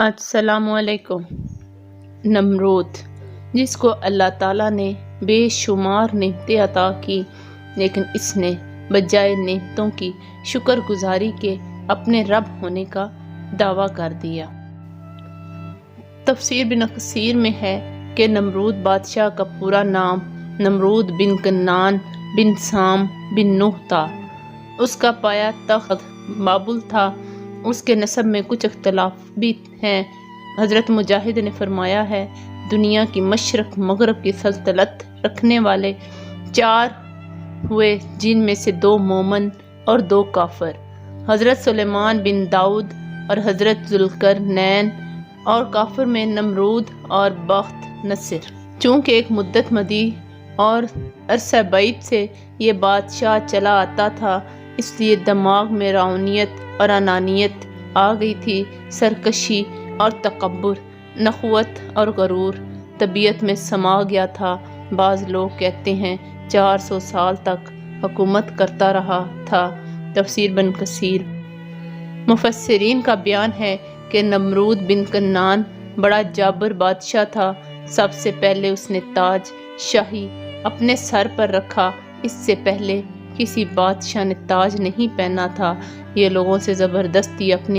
अस्सलाम वालेकुम। नमरूद, जिसको अल्लाह ताला ने बेशुमार नेमतें अता की, लेकिन इसने बजाय नेमतों की शुक्रगुजारी के अपने रब होने का दावा कर दिया। तफसीर बिन कसीर में है कि नमरूद बादशाह का पूरा नाम नमरूद बिन कन्नान बिन साम बिन नूह था। उसका पाया तख्त बाबुल था। उसके नसब में कुछ इख्तलाफ भी हैं। हज़रत मुजाहिद ने फरमाया है, दुनिया की मशरक मगरब की सल्तनत रखने वाले 4 हुए, जिनमें से 2 मोमन और 2 काफिर, हज़रत सुलेमान बिन दाऊद और हज़रत जुल्करनैन, और काफिर में नमरूद और बख्त नसर। चूँकि एक मुद्दत मदी और अरसा बैद से ये बादशाह चला आता था, इसलिए दिमाग में राउनियत और अनानियत आ गई थी। सरकशी और तकब्बुर, नखवत और गरूर तबीयत में समा गया था। बाज़ लोग कहते हैं 400 साल तक हुकूमत करता रहा था। तफसीर बिन कसीर। मुफस्सिरीन का बयान है कि नमरूद बिन कन्नान बड़ा जाबर बादशाह था। सबसे पहले उसने ताज शाही अपने सर पर रखा। इससे पहले किसी बादशाह ने ताज नहीं पहना था। ये लोगों से ज़बरदस्ती अपनी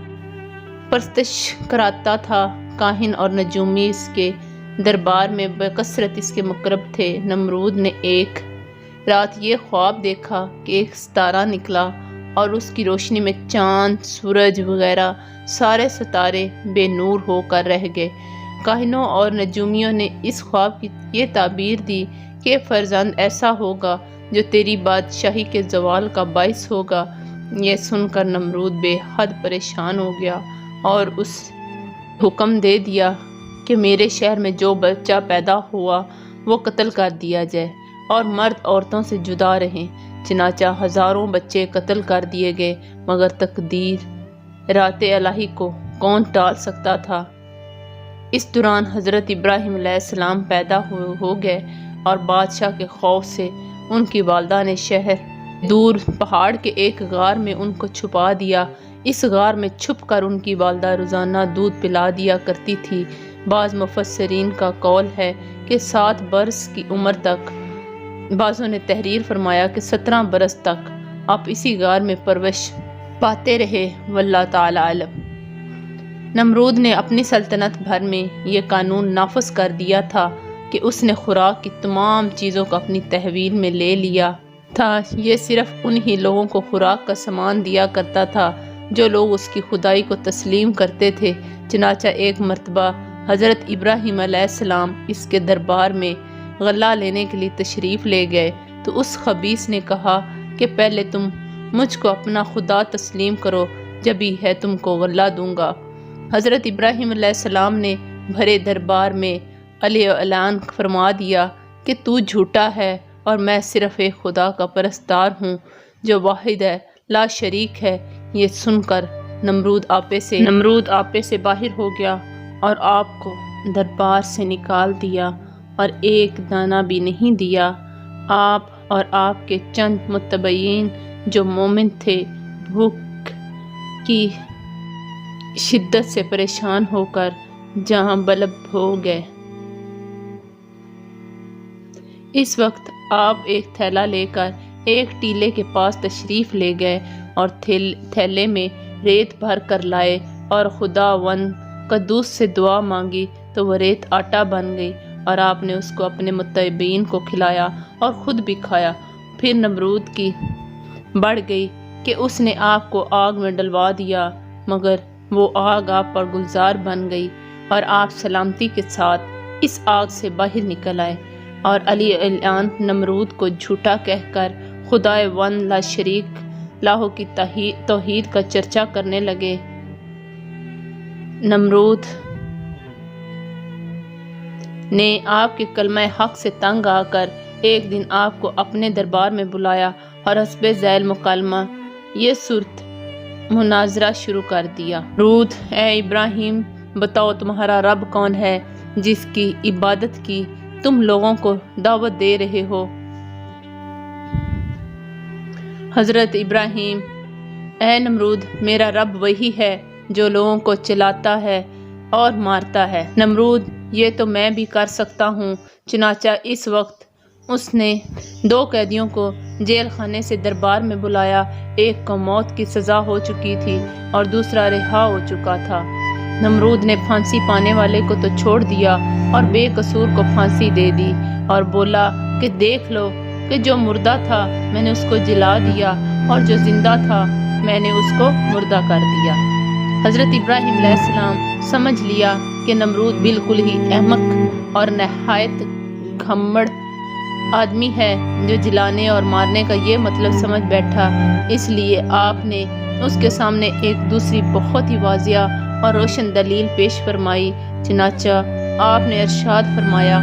परस्तिश कराता था। काहिन और नजूमी इसके दरबार में बकसरत इसके मुकरब थे। नमरूद ने एक रात ये ख्वाब देखा कि एक सितारा निकला और उसकी रोशनी में चांद, सूरज वगैरह सारे सितारे बेनूर होकर रह गए। काहिनों और नजूमियों ने इस ख्वाब की ये ताबीर दी कि फर्जंद ऐसा होगा जो तेरी बादशाही के जवाल का बाइस होगा। ये सुनकर नमरूद बेहद परेशान हो गया और उस हुक्म दे दिया कि मेरे शहर में जो बच्चा पैदा हुआ वो कत्ल कर दिया जाए और मर्द औरतों से जुदा रहें। चनाचा हज़ारों बच्चे कत्ल कर दिए गए, मगर तकदीर रात इलाही को कौन टाल सकता था। इस दौरान हज़रत इब्राहीम अलैहिस्सलाम पैदा हो गए और बादशाह के खौफ से उनकी वालदा ने शहर दूर पहाड़ के एक गार में उनको छुपा दिया। इस गार में छुप कर उनकी वालदा रोज़ाना दूध पिला दिया करती थी। बाज़ मुफस्सिरीन का कौल है कि 7 बरस की उम्र तक, बाज़ों ने तहरीर फरमाया कि 17 बरस तक आप इसी गार में परवरिश पाते रहे। वल्लाह ताला आलम। नमरूद ने अपनी सल्तनत भर में ये कानून नाफिज कर दिया था कि उसने खुराक की तमाम चीज़ों को अपनी तहवील में ले लिया था। ये सिर्फ उन्हीं लोगों को खुराक का सामान दिया करता था जो लोग उसकी खुदाई को तस्लीम करते थे। चनाचा एक मरतबा हज़रत इब्राहीम अलैहिस्सलाम इसके दरबार में गल्ला लेने के लिए तशरीफ़ ले गए तो उस खबीस ने कहा कि पहले तुम मुझको अपना खुदा तस्लीम करो, जब ही है तुमको गल्ला दूंगा। हज़रत इब्राहीम अलैहिस्सलाम ने भरे दरबार में ऐलान फरमा दिया कि तू झूठा है और मैं सिर्फ एक खुदा का परस्तार हूँ जो वाहिद है, ला शरीक है। ये सुनकर नमरूद आपे से बाहर हो गया और आपको दरबार से निकाल दिया और एक दाना भी नहीं दिया। आप और आपके चंद मुत्तबईन जो मोमिन थे, भूख की शिद्दत से परेशान होकर जहां बलब हो गए। इस वक्त आप एक थैला लेकर एक टीले के पास तशरीफ़ ले गए और थैले में रेत भर कर लाए और खुदावन कद्दूस से दुआ मांगी तो वह रेत आटा बन गई और आपने उसको अपने मुत्तबईन को खिलाया और ख़ुद भी खाया। फिर नमरूद की बढ़ गई कि उसने आग को आग में डलवा दिया, मगर वो आग आप पर गुलजार बन गई और आप सलामती के साथ इस आग से बाहर निकल आए और अली ऐलान नमरूद को झूठा कहकर खुदाए वन ला शरीक लाहो की तौहीद का चर्चा करने लगे। नमरूद ने आपके कलमा हक से तंग आकर एक दिन आपको अपने दरबार में बुलाया और हस्बे ज़ैल मुकालमा ये सूरत मुनाजरा शुरू कर दिया। नमरूद, ए इब्राहीम, बताओ तुम्हारा रब कौन है जिसकी इबादत की तुम लोगों को दावत दे रहे हो। हज़रत इब्राहीम, ए नमरूद, मेरा रब वही है जो लोगों को चलाता है اور مارتا ہے۔ نمرود: یہ تو میں بھی کر سکتا ہوں۔ چنانچہ اس وقت اس نے 2 قیدیوں کو جیل خانے سے دربار میں بلایا۔ ایک کو موت کی سزا ہو چکی تھی اور دوسرا رہا ہو چکا تھا۔ نمرود نے پھانسی پانے والے کو تو چھوڑ دیا اور بے قصور کو پھانسی دے دی اور بولا کہ دیکھ لو کہ جو مردہ تھا میں نے اس کو جلا دیا اور جو زندہ تھا میں نے اس کو مردہ کر دیا۔ حضرت ابراہیم علیہ السلام سمجھ لیا کہ نمرود بالکل ہی احمق اور نہایت گھمڑ آدمی ہے جو جلانے اور مارنے کا یہ مطلب سمجھ بیٹھا۔ اس لیے آپ نے اس کے سامنے ایک دوسری بہت ہی واضح اور روشن دلیل پیش فرمائی۔ چنانچہ آپ نے ارشاد فرمایا